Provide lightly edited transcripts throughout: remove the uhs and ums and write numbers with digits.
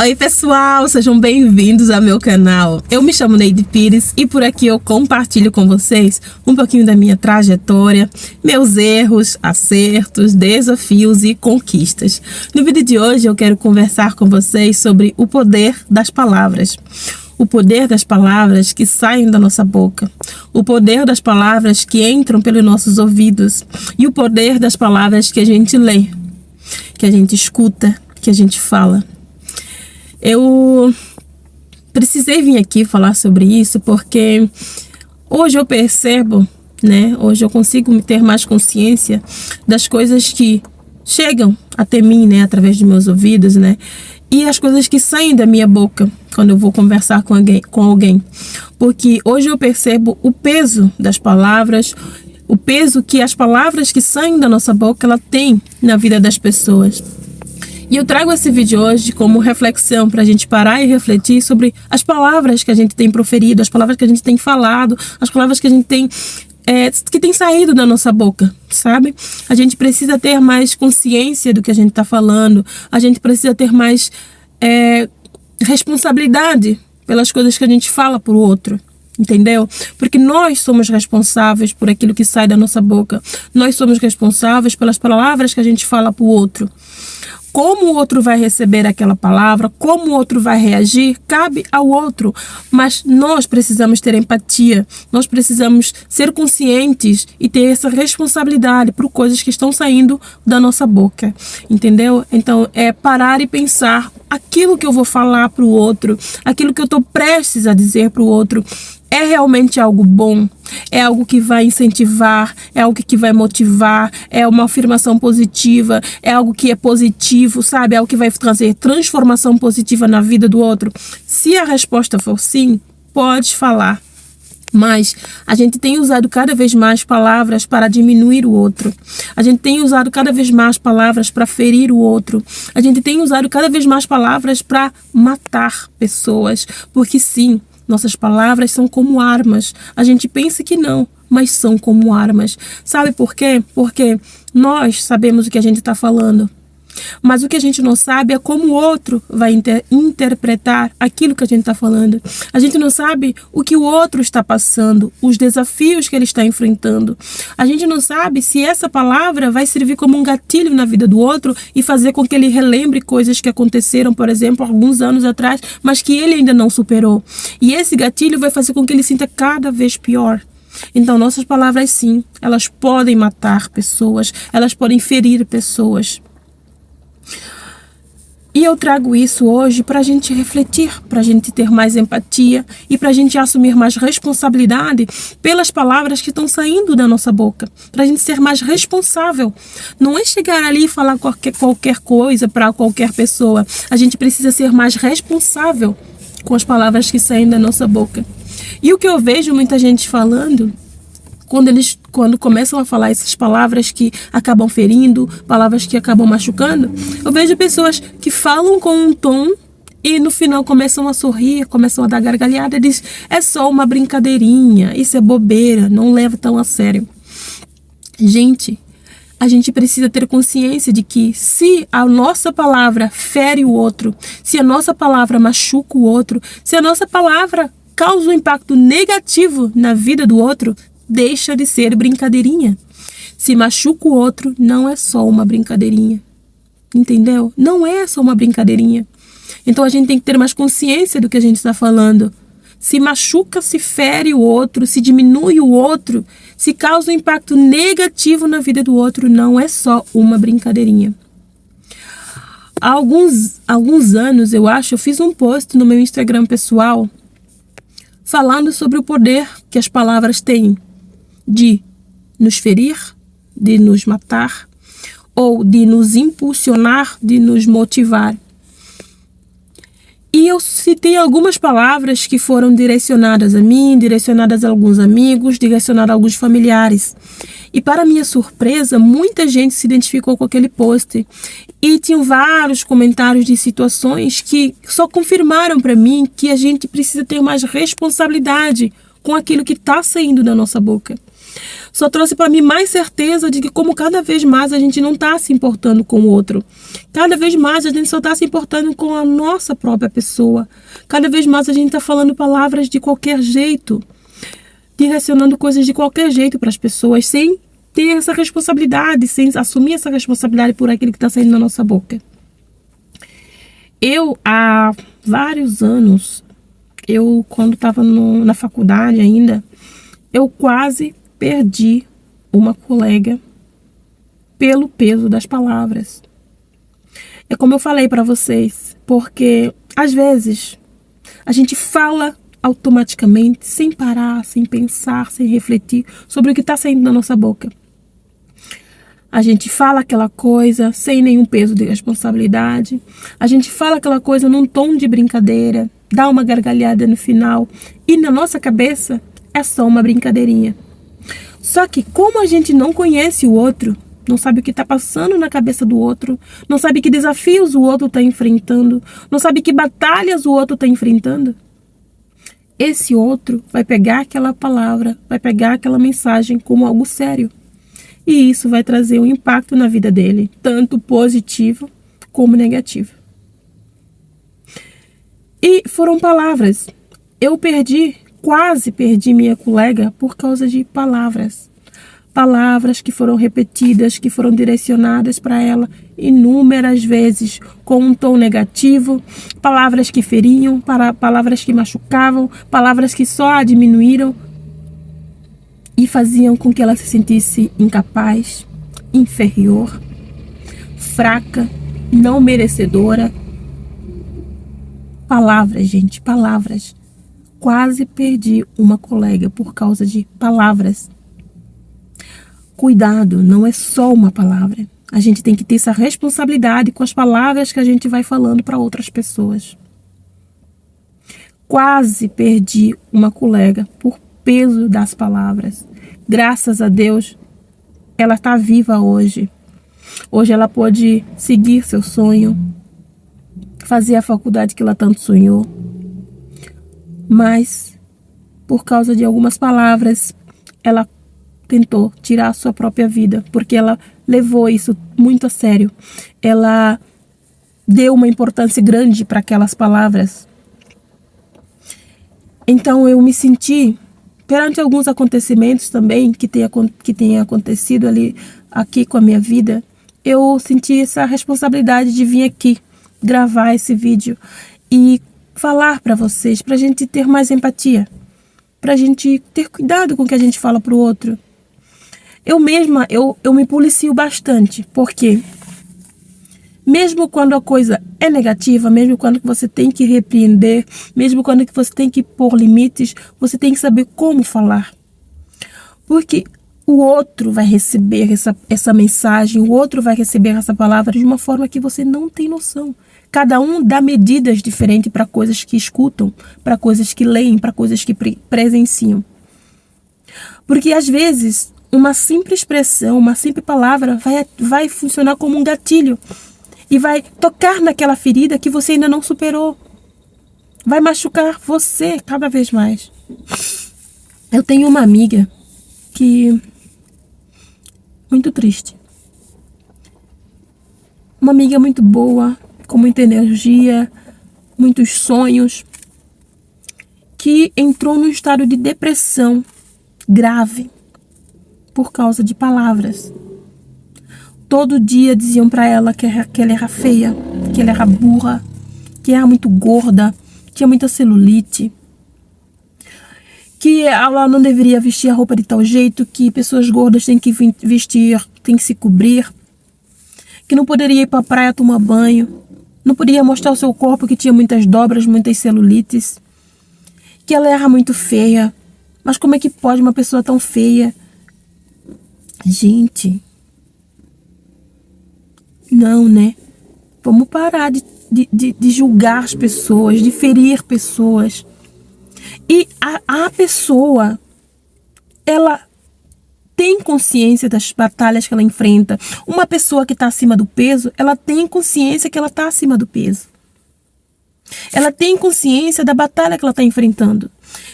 Oi pessoal, sejam bem-vindos ao meu canal. Eu me chamo Neide Pires e por aqui eu compartilho com vocês um pouquinho da minha trajetória, meus erros, acertos, desafios e conquistas. No vídeo de hoje eu quero conversar com vocês sobre o poder das palavras. O poder das palavras que saem da nossa boca, o poder das palavras que entram pelos nossos ouvidos e o poder das palavras que a gente lê, que a gente escuta, que a gente fala. Eu precisei vir aqui falar sobre isso porque hoje eu percebo, hoje eu consigo ter mais consciência das coisas que chegam até mim, através dos meus ouvidos, e as coisas que saem da minha boca quando eu vou conversar com alguém. Porque hoje eu percebo o peso das palavras, o peso que as palavras que saem da nossa boca ela tem na vida das pessoas. E eu trago esse vídeo hoje como reflexão para a gente parar e refletir sobre as palavras que a gente tem proferido, as palavras que a gente tem falado, as palavras que a gente tem que tem saído da nossa boca, sabe? A gente precisa ter mais consciência do que a gente está falando, a gente precisa ter mais responsabilidade pelas coisas que a gente fala para o outro. Entendeu? Porque nós somos responsáveis por aquilo que sai da nossa boca. Nós somos responsáveis pelas palavras que a gente fala para o outro. Como o outro vai receber aquela palavra, como o outro vai reagir, cabe ao outro. Mas nós precisamos ter empatia, nós precisamos ser conscientes e ter essa responsabilidade por coisas que estão saindo da nossa boca, entendeu? Então, é parar e pensar aquilo que eu vou falar para o outro, aquilo que eu estou prestes a dizer para o outro, é realmente algo bom? É algo que vai incentivar? É algo que vai motivar? É uma afirmação positiva? É algo que é positivo, sabe? É algo que vai trazer transformação positiva na vida do outro? Se a resposta for sim, pode falar. Mas a gente tem usado cada vez mais palavras para diminuir o outro. A gente tem usado cada vez mais palavras para ferir o outro. A gente tem usado cada vez mais palavras para matar pessoas. Porque sim, nossas palavras são como armas. A gente pensa que não, mas são como armas. Sabe por quê? Porque nós sabemos o que a gente está falando. Mas o que a gente não sabe é como o outro vai interpretar aquilo que a gente está falando. A gente não sabe o que o outro está passando, os desafios que ele está enfrentando. A gente não sabe se essa palavra vai servir como um gatilho na vida do outro e fazer com que ele relembre coisas que aconteceram, por exemplo, alguns anos atrás, mas que ele ainda não superou. E esse gatilho vai fazer com que ele sinta cada vez pior. Então, nossas palavras, sim, elas podem matar pessoas, elas podem ferir pessoas. E eu trago isso hoje para a gente refletir, para a gente ter mais empatia e para a gente assumir mais responsabilidade pelas palavras que estão saindo da nossa boca, para a gente ser mais responsável. Não é chegar ali e falar qualquer coisa para qualquer pessoa. A gente precisa ser mais responsável com as palavras que saem da nossa boca. E o que eu vejo muita gente falando, quando começam a falar essas palavras que acabam ferindo, palavras que acabam machucando, eu vejo pessoas que falam com um tom e no final começam a sorrir, começam a dar gargalhada e dizem, é só uma brincadeirinha, isso é bobeira, não leva tão a sério. Gente, a gente precisa ter consciência de que se a nossa palavra fere o outro, se a nossa palavra machuca o outro, se a nossa palavra causa um impacto negativo na vida do outro, deixa de ser brincadeirinha. Se machuca o outro, não é só uma brincadeirinha. Entendeu? Não é só uma brincadeirinha. Então a gente tem que ter mais consciência do que a gente está falando. Se machuca, se fere o outro, se diminui o outro, se causa um impacto negativo na vida do outro, não é só uma brincadeirinha. Há alguns anos, eu fiz um post no meu Instagram pessoal falando sobre o poder que as palavras têm de nos ferir, de nos matar, ou de nos impulsionar, de nos motivar. E eu citei algumas palavras que foram direcionadas a mim, direcionadas a alguns amigos, direcionadas a alguns familiares. E para minha surpresa, muita gente se identificou com aquele post. E tinham vários comentários de situações que só confirmaram para mim que a gente precisa ter mais responsabilidade com aquilo que está saindo da nossa boca. Só trouxe para mim mais certeza de que como cada vez mais a gente não está se importando com o outro. Cada vez mais a gente só está se importando com a nossa própria pessoa. Cada vez mais a gente está falando palavras de qualquer jeito, direcionando coisas de qualquer jeito para as pessoas, sem ter essa responsabilidade, sem assumir essa responsabilidade por aquilo que está saindo da nossa boca. Eu, há vários anos, quando estava na faculdade ainda, eu quase perdi uma colega pelo peso das palavras. É como eu falei para vocês, porque às vezes a gente fala automaticamente, sem parar, sem pensar, sem refletir sobre o que está saindo da nossa boca. A gente fala aquela coisa sem nenhum peso de responsabilidade. A gente fala aquela coisa num tom de brincadeira, dá uma gargalhada no final e na nossa cabeça é só uma brincadeirinha. Só que como a gente não conhece o outro, não sabe o que está passando na cabeça do outro, não sabe que desafios o outro está enfrentando, não sabe que batalhas o outro está enfrentando, esse outro vai pegar aquela palavra, vai pegar aquela mensagem como algo sério. E isso vai trazer um impacto na vida dele, tanto positivo como negativo. E foram palavras. Eu quase perdi minha colega por causa de palavras. Palavras que foram repetidas, que foram direcionadas para ela inúmeras vezes, com um tom negativo, palavras que feriam, palavras que machucavam, palavras que só a diminuíram e faziam com que ela se sentisse incapaz, inferior, fraca, não merecedora. Palavras, gente, palavras. Quase perdi uma colega por causa de palavras. Cuidado, não é só uma palavra. A gente tem que ter essa responsabilidade com as palavras que a gente vai falando para outras pessoas. Quase perdi uma colega por peso das palavras. Graças a Deus, ela está viva hoje. Hoje ela pode seguir seu sonho, fazer a faculdade que ela tanto sonhou. Mas, por causa de algumas palavras, ela tentou tirar a sua própria vida, porque ela levou isso muito a sério. Ela deu uma importância grande para aquelas palavras. Então eu me senti, perante alguns acontecimentos também que tenha acontecido aqui com a minha vida, eu senti essa responsabilidade de vir aqui gravar esse vídeo e falar para vocês, para a gente ter mais empatia, para a gente ter cuidado com o que a gente fala para o outro. Eu mesma, eu me policio bastante, porque mesmo quando a coisa é negativa, mesmo quando você tem que repreender, mesmo quando você tem que pôr limites, você tem que saber como falar. Porque o outro vai receber essa mensagem, o outro vai receber essa palavra de uma forma que você não tem noção. Cada um dá medidas diferentes para coisas que escutam, para coisas que leem, para coisas que presenciam. Porque às vezes uma simples expressão, uma simples palavra vai funcionar como um gatilho e vai tocar naquela ferida que você ainda não superou. Vai machucar você cada vez mais. Eu tenho uma amiga muito triste. Uma amiga muito boa, com muita energia, muitos sonhos, que entrou num estado de depressão grave por causa de palavras. Todo dia diziam para ela que ela era feia, que ela era burra, que era muito gorda, tinha muita celulite, que ela não deveria vestir a roupa de tal jeito, que pessoas gordas têm que vestir, têm que se cobrir, que não poderia ir para a praia tomar banho, não podia mostrar o seu corpo que tinha muitas dobras, muitas celulites, que ela era muito feia. Mas como é que pode uma pessoa tão feia? Gente, não, né? Vamos parar de julgar as pessoas, de ferir pessoas. E a pessoa, ela tem consciência das batalhas que ela enfrenta. Uma pessoa que está acima do peso, ela tem consciência que ela está acima do peso. Ela tem consciência da batalha que ela está enfrentando.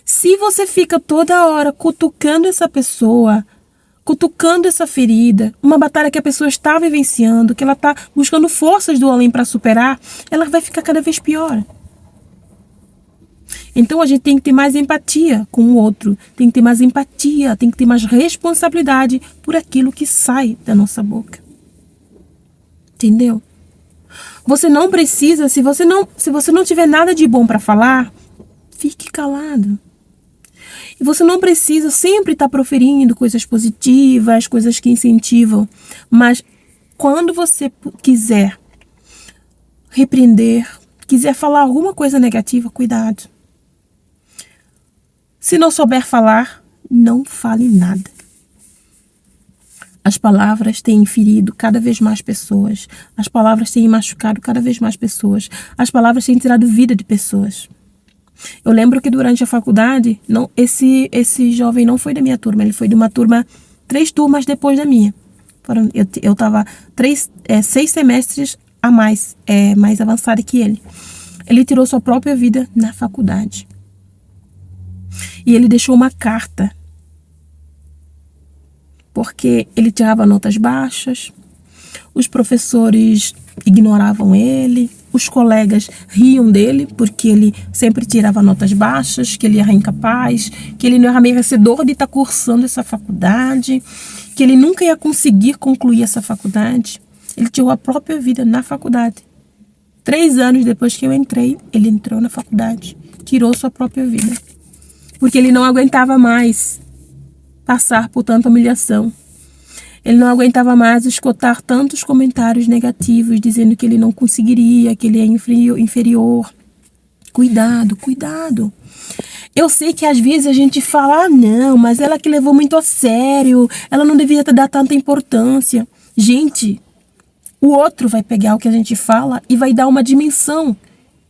Se você fica toda hora cutucando essa pessoa, cutucando essa ferida, uma batalha que a pessoa está vivenciando, que ela está buscando forças do além para superar, ela vai ficar cada vez pior. Então a gente tem que ter mais empatia com o outro, tem que ter mais empatia, tem que ter mais responsabilidade por aquilo que sai da nossa boca. Entendeu? Você não precisa, se você não tiver nada de bom para falar, fique calado. E você não precisa sempre estar proferindo coisas positivas, coisas que incentivam. Mas quando você quiser repreender, quiser falar alguma coisa negativa, cuidado. Se não souber falar, não fale nada. As palavras têm ferido cada vez mais pessoas. As palavras têm machucado cada vez mais pessoas. As palavras têm tirado vida de pessoas. Eu lembro que durante a faculdade, esse jovem não foi da minha turma, ele foi de uma turma, 3 turmas depois da minha. Eu estava 6 semestres a mais avançada que ele. Ele tirou sua própria vida na faculdade. E ele deixou uma carta, porque ele tirava notas baixas, os professores ignoravam ele, os colegas riam dele porque ele sempre tirava notas baixas, que ele era incapaz, que ele não era merecedor de estar cursando essa faculdade, que ele nunca ia conseguir concluir essa faculdade. Ele tirou a própria vida na faculdade. 3 anos depois que eu entrei, ele entrou na faculdade, tirou sua própria vida, porque ele não aguentava mais passar por tanta humilhação. Ele não aguentava mais escutar tantos comentários negativos dizendo que ele não conseguiria, que ele é inferior. Cuidado, cuidado. Eu sei que às vezes a gente fala, não, mas ela que levou muito a sério, ela não devia dar tanta importância. Gente, o outro vai pegar o que a gente fala e vai dar uma dimensão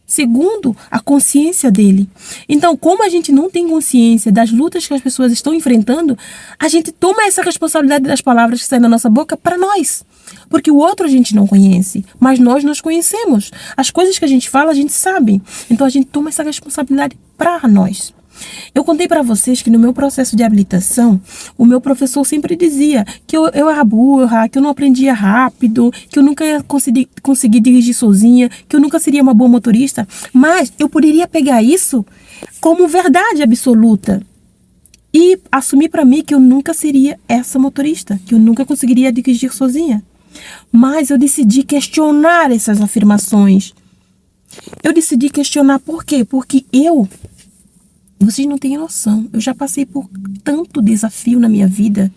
segundo a consciência dele. Então, como a gente não tem consciência das lutas que as pessoas estão enfrentando, a gente toma essa responsabilidade das palavras que saem da nossa boca para nós. Porque o outro a gente não conhece, mas nós conhecemos. As coisas que a gente fala, a gente sabe. Então, a gente toma essa responsabilidade para nós. Eu contei para vocês que no meu processo de habilitação, o meu professor sempre dizia que eu era burra, que eu não aprendia rápido, que eu nunca ia conseguir dirigir sozinha, que eu nunca seria uma boa motorista, mas eu poderia pegar isso como verdade absoluta e assumir para mim que eu nunca seria essa motorista, que eu nunca conseguiria dirigir sozinha. Mas eu decidi questionar essas afirmações. Eu decidi questionar por quê? Porque vocês não têm noção, eu já passei por tanto desafio na minha vida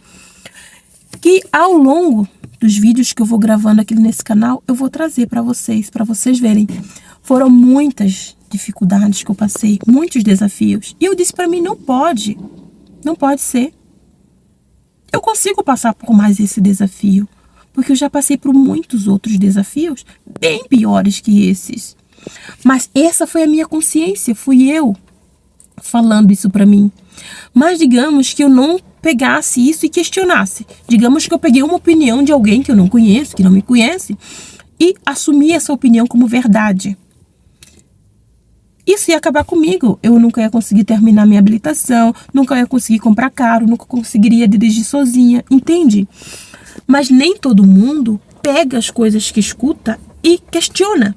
que ao longo dos vídeos que eu vou gravando aqui nesse canal, eu vou trazer para vocês verem. Foram muitas dificuldades que eu passei, muitos desafios. E eu disse para mim, não pode ser. Eu consigo passar por mais esse desafio, porque eu já passei por muitos outros desafios bem piores que esses. Mas essa foi a minha consciência, fui eu falando isso para mim. Mas digamos que eu não pegasse isso e questionasse. Digamos que eu peguei uma opinião de alguém que eu não conheço, que não me conhece, e assumi essa opinião como verdade. Isso ia acabar comigo. Eu nunca ia conseguir terminar minha habilitação, nunca ia conseguir comprar carro, nunca conseguiria dirigir sozinha, entende? Mas nem todo mundo pega as coisas que escuta e questiona.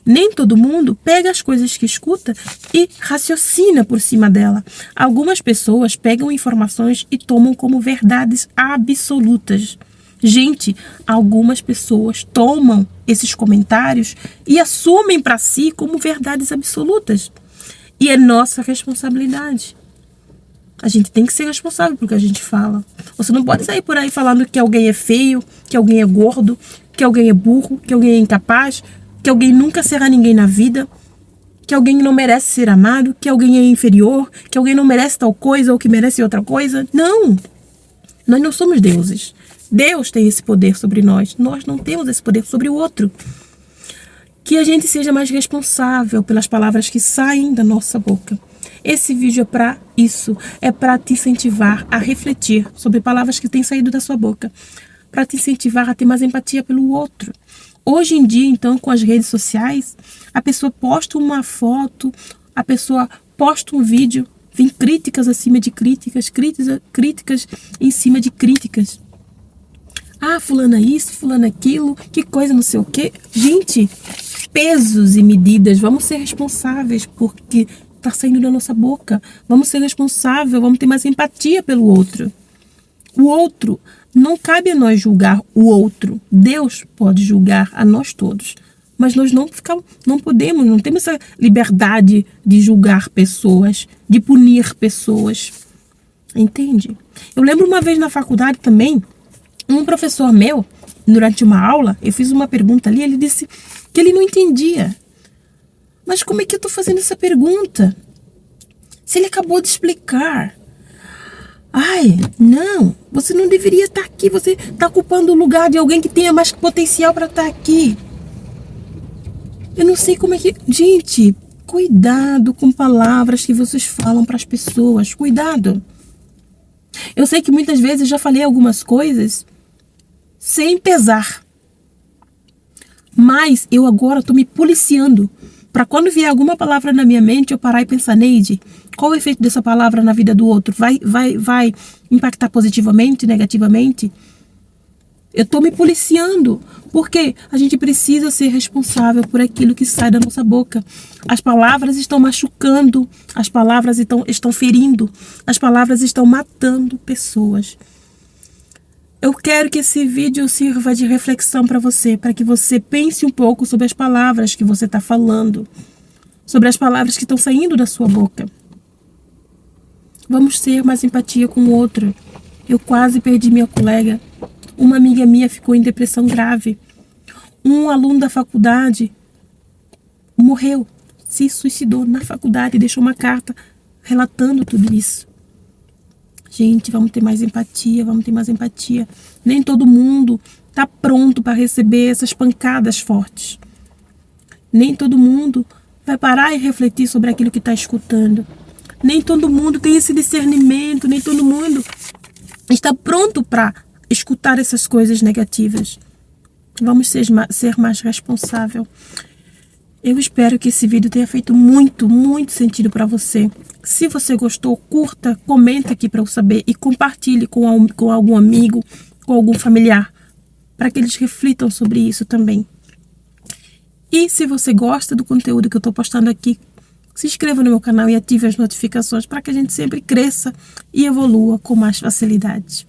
Nem todo mundo pega as coisas que escuta e raciocina por cima dela. Algumas pessoas pegam informações e tomam como verdades absolutas. Gente, algumas pessoas tomam esses comentários e assumem para si como verdades absolutas. E é nossa responsabilidade. A gente tem que ser responsável pelo que a gente fala. Você não pode sair por aí falando que alguém é feio, que alguém é gordo, que alguém é burro, que alguém é incapaz, que alguém nunca será ninguém na vida, que alguém não merece ser amado, que alguém é inferior, que alguém não merece tal coisa ou que merece outra coisa. Não! Nós não somos deuses. Deus tem esse poder sobre nós. Nós não temos esse poder sobre o outro. Que a gente seja mais responsável pelas palavras que saem da nossa boca. Esse vídeo é para isso. É para te incentivar a refletir sobre palavras que têm saído da sua boca. Para te incentivar a ter mais empatia pelo outro. Hoje em dia, então, com as redes sociais, a pessoa posta uma foto, a pessoa posta um vídeo Vem críticas acima de críticas, críticas em cima de críticas. Ah, fulana isso, fulana aquilo, que coisa, não sei o quê. Gente, pesos e medidas, vamos ser responsáveis porque tá saindo da nossa boca. Vamos ser responsáveis, vamos ter mais empatia pelo outro. O outro, não cabe a nós julgar o outro. Deus pode julgar a nós todos. Mas nós não podemos, não temos essa liberdade de julgar pessoas, de punir pessoas. Entende? Eu lembro uma vez na faculdade também, um professor meu, durante uma aula, eu fiz uma pergunta ali, ele disse que ele não entendia. Mas como é que eu estou fazendo essa pergunta? Se ele acabou de explicar. Ai, não, você não deveria estar aqui, você está ocupando o lugar de alguém que tenha mais potencial para estar aqui. Eu não sei como é que... Gente, cuidado com palavras que vocês falam para as pessoas, cuidado. Eu sei que muitas vezes eu já falei algumas coisas sem pesar. Mas eu agora estou me policiando para quando vier alguma palavra na minha mente, eu parar e pensar, Neide, qual o efeito dessa palavra na vida do outro? Vai impactar positivamente, negativamente? Eu estou me policiando, porque a gente precisa ser responsável por aquilo que sai da nossa boca. As palavras estão machucando, as palavras estão ferindo, as palavras estão matando pessoas. Eu quero que esse vídeo sirva de reflexão para você, para que você pense um pouco sobre as palavras que você está falando, sobre as palavras que estão saindo da sua boca. Vamos ter mais empatia com o outro. Eu quase perdi minha colega. Uma amiga minha ficou em depressão grave. Um aluno da faculdade morreu, se suicidou na faculdade e deixou uma carta relatando tudo isso. Gente, vamos ter mais empatia, vamos ter mais empatia. Nem todo mundo está pronto para receber essas pancadas fortes. Nem todo mundo vai parar e refletir sobre aquilo que está escutando. Nem todo mundo tem esse discernimento, nem todo mundo está pronto para escutar essas coisas negativas. Vamos ser mais responsáveis. Eu espero que esse vídeo tenha feito muito, muito sentido para você. Se você gostou, curta, comenta aqui para eu saber e compartilhe com algum amigo, com algum familiar, para que eles reflitam sobre isso também. E se você gosta do conteúdo que eu estou postando aqui, se inscreva no meu canal e ative as notificações para que a gente sempre cresça e evolua com mais facilidade.